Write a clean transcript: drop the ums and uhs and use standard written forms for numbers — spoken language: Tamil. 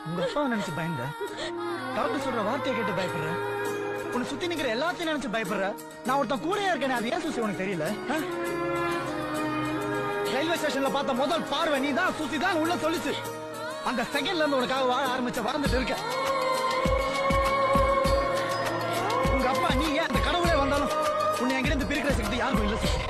உங்க அப்பாவை நினைச்சு பயந்த, டாக்டர் சொல்ற வார்த்தையை கேட்டு பயப்படுற, உன்னை சுத்தி நிக்கிற எல்லாத்தையும் நினைச்சு பயப்படுற. நான் ஒருத்தன் கூடயே இருக்கேன், அது ஏன் சூசி உனக்கு தெரியல? ரயில்வே ஸ்டேஷன்ல பார்த்த முதல் பார்வை நீ தான் சூசி தான் உள்ள சொல்லிச்சு. அந்த செகண்ட்ல இருந்து உனக்காக வாழ ஆரம்பிச்ச வாழ்ந்துட்டு இருக்க. உங்க அப்பா நீ ஏன் அந்த கடவுளே வந்தாலும் உன்னை எங்கிருந்து பிரிக்கிற சக்தி யாருக்கும் இல்ல சூசி.